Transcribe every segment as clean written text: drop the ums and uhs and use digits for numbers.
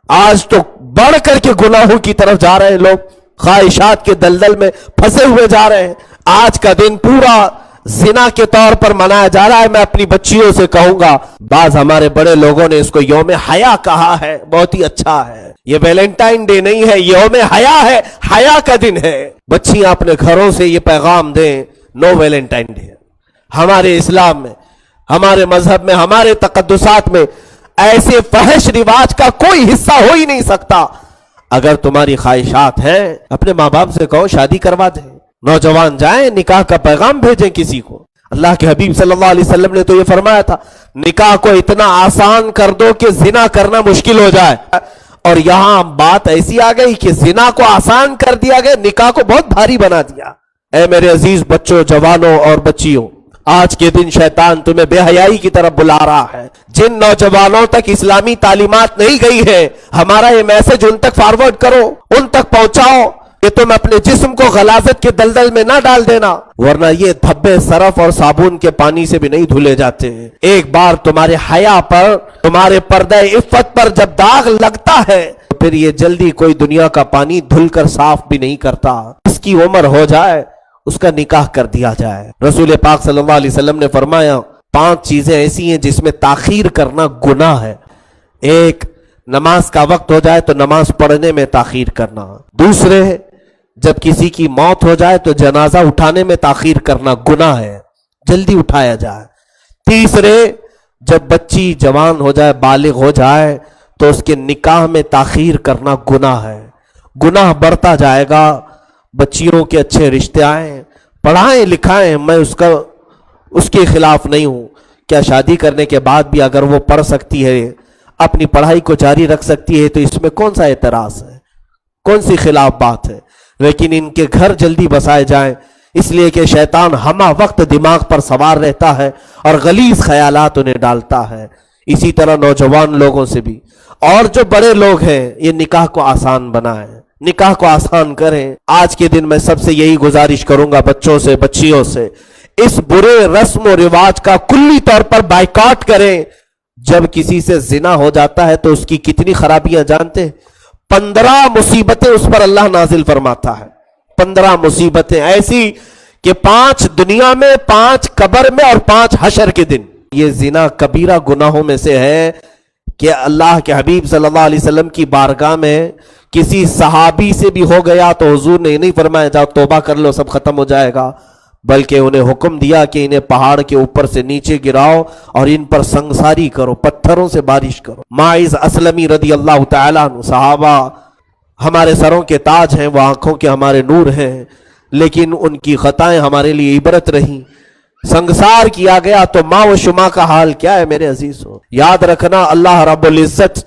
آج تو بڑھ کر کے گناہوں کی طرف جا رہے ہیں لوگ، خواہشات کے دلدل میں پھنسے ہوئے جا رہے ہیں۔ آج کا دن پورا زنا کے طور پر منایا جا رہا ہے۔ میں اپنی بچیوں سے کہوں گا، بعض ہمارے بڑے لوگوں نے اس کو یوم حیا کہا ہے، بہت ہی اچھا ہے۔ یہ ویلنٹائن ڈے نہیں ہے، یوم حیا ہے، حیا کا دن ہے۔ بچیاں اپنے گھروں سے یہ پیغام دیں، نو ویلنٹائن ڈے۔ ہمارے اسلام میں، ہمارے مذہب میں، ہمارے تقدسات میں ایسے فحش رواج کا کوئی حصہ ہو ہی نہیں سکتا۔ اگر تمہاری خواہشات ہیں، اپنے ماں باپ سے کہو شادی کروا دیں، نوجوان جائیں، نکاح کا پیغام بھیجیں کسی کو۔ اللہ کے حبیب صلی اللہ علیہ وسلم نے تو یہ فرمایا تھا، نکاح کو اتنا آسان کر دو کہ زنا کرنا مشکل ہو جائے، اور یہاں بات ایسی آ گئی کہ زنا کو آسان کر دیا گیا، نکاح کو بہت بھاری بنا دیا۔ اے میرے عزیز بچوں، جوانوں اور بچیوں، آج کے دن شیطان تمہیں بے حیائی کی طرف بلا رہا ہے۔ جن نوجوانوں تک اسلامی تعلیمات نہیں گئی ہے، ہمارا یہ میسج ان تک فارورڈ کرو، ان تک پہنچاؤ کہ تم اپنے جسم کو غلاظت کے دلدل میں نہ ڈال دینا، ورنہ یہ دھبے صرف اور صابن کے پانی سے بھی نہیں دھلے جاتے ہیں۔ ایک بار تمہارے حیا پر، تمہارے پردہ عفت پر جب داغ لگتا ہے، پھر یہ جلدی کوئی دنیا کا پانی دھل کر صاف بھی نہیں کرتا۔ اس کی عمر ہو جائے، اس کا نکاح کر دیا جائے۔ رسول پاک صلی اللہ علیہ وسلم نے فرمایا 5 چیزیں ایسی ہیں جس میں تاخیر کرنا گناہ ہے۔ ایک، نماز کا وقت ہو جائے تو نماز پڑھنے میں تاخیر کرنا۔ دوسرے، جب کسی کی موت ہو جائے تو جنازہ اٹھانے میں تاخیر کرنا گناہ ہے، جلدی اٹھایا جائے۔ تیسرے، جب بچی جوان ہو جائے، بالغ ہو جائے تو اس کے نکاح میں تاخیر کرنا گناہ ہے۔ گناہ بڑھتا جائے گا، بچیوں کے اچھے رشتے آئیں، پڑھائیں لکھائیں، میں اس کے خلاف نہیں ہوں۔ کیا شادی کرنے کے بعد بھی اگر وہ پڑھ سکتی ہے، اپنی پڑھائی کو جاری رکھ سکتی ہے، تو اس میں کون سا اعتراض ہے، کون سی خلاف بات ہے؟ لیکن ان کے گھر جلدی بسائے جائیں، اس لیے کہ شیطان ہمہ وقت دماغ پر سوار رہتا ہے اور غلیظ خیالات انہیں ڈالتا ہے۔ اسی طرح نوجوان لوگوں سے بھی، اور جو بڑے لوگ ہیں، یہ نکاح کو آسان بنائیں، نکاح کو آسان کریں۔ آج کے دن میں سب سے یہی گزارش کروں گا، بچوں سے، بچیوں سے، اس برے رسم و رواج کا کلی طور پر بائیکاٹ کریں۔ جب کسی سے زنا ہو جاتا ہے تو اس کی کتنی خرابیاں جانتے ہیں؟ 15 مصیبتیں اس پر اللہ نازل فرماتا ہے۔ 15 مصیبتیں ایسی کہ 5 دنیا میں، 5 قبر میں اور 5 حشر کے دن۔ یہ زنا کبیرہ گناہوں میں سے ہے کہ اللہ کے حبیب صلی اللہ علیہ وسلم کی بارگاہ میں کسی صحابی سے بھی ہو گیا تو حضور نے یہ نہیں فرمایا جاؤ توبہ کر لو سب ختم ہو جائے گا، بلکہ انہیں حکم دیا کہ انہیں پہاڑ کے اوپر سے نیچے گراؤ اور ان پر سنگساری کرو، پتھروں سے بارش کرو۔ ماعز اسلمی رضی اللہ تعالیٰ عنہ، صحابہ ہمارے سروں کے تاج ہیں، وہ آنکھوں کے ہمارے نور ہیں، لیکن ان کی خطائیں ہمارے لیے عبرت رہیں۔ سنگسار کیا گیا تو ماں و شما کا حال کیا ہے میرے عزیزو؟ یاد رکھنا، اللہ رب العزت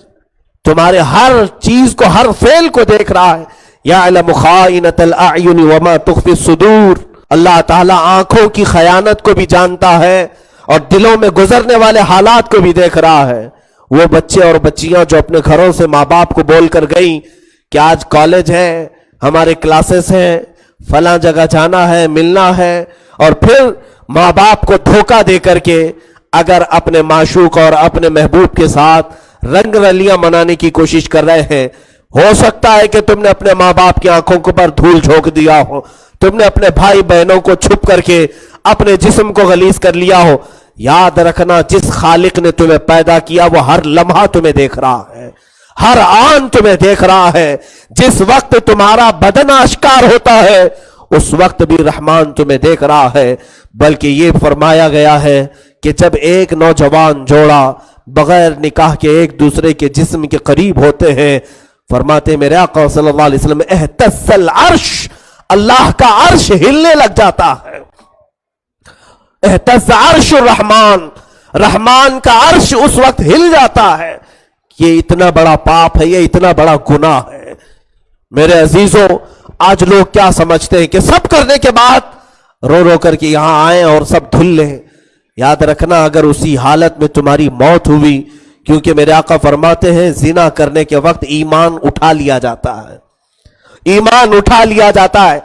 تمہارے ہر چیز کو، ہر فعل کو دیکھ رہا ہے۔ یعلم خائنۃ الاعین وما تخفی الصدور۔ اللہ تعالیٰ آنکھوں کی خیانت کو بھی جانتا ہے اور دلوں میں گزرنے والے حالات کو بھی دیکھ رہا ہے۔ وہ بچے اور بچیاں جو اپنے گھروں سے ماں باپ کو بول کر گئیں کہ آج کالج ہے، ہمارے کلاسز ہیں، فلاں جگہ جانا ہے، ملنا ہے، اور پھر ماں باپ کو دھوکہ دے کر کے اگر اپنے معشوق اور اپنے محبوب کے ساتھ رنگ رلیاں منانے کی کوشش کر رہے ہیں، ہو سکتا ہے کہ تم نے اپنے ماں باپ کی آنکھوں کے پر دھول جھونک دیا ہو، تم نے اپنے بھائی بہنوں کو چھپ کر کے اپنے جسم کو غلیظ کر لیا ہو۔ یاد رکھنا، جس خالق نے تمہیں پیدا کیا وہ ہر لمحہ تمہیں دیکھ رہا ہے، ہر آن تمہیں دیکھ رہا ہے۔ جس وقت تمہارا بدن آشکار ہوتا ہے اس وقت بھی رحمان تمہیں دیکھ رہا ہے۔ بلکہ یہ فرمایا گیا ہے کہ جب ایک نوجوان جوڑا بغیر نکاح کے ایک دوسرے کے جسم کے قریب ہوتے ہیں، فرماتے میرے آقا صلی اللہ علیہ وسلم، اہتز العرش، اللہ کا عرش ہلنے لگ جاتا ہے۔ اہتز عرش الرحمن، رحمان کا عرش اس وقت ہل جاتا ہے۔ یہ اتنا بڑا پاپ ہے، یہ اتنا بڑا گناہ ہے۔ میرے عزیزوں، آج لوگ کیا سمجھتے ہیں کہ سب کرنے کے بعد رو رو کر کے یہاں آئیں اور سب دھل لیں۔ یاد رکھنا، اگر اسی حالت میں تمہاری موت ہوئی، کیونکہ میرے آقا فرماتے ہیں زنا کرنے کے وقت ایمان اٹھا لیا جاتا ہے، ایمان اٹھا لیا جاتا ہے۔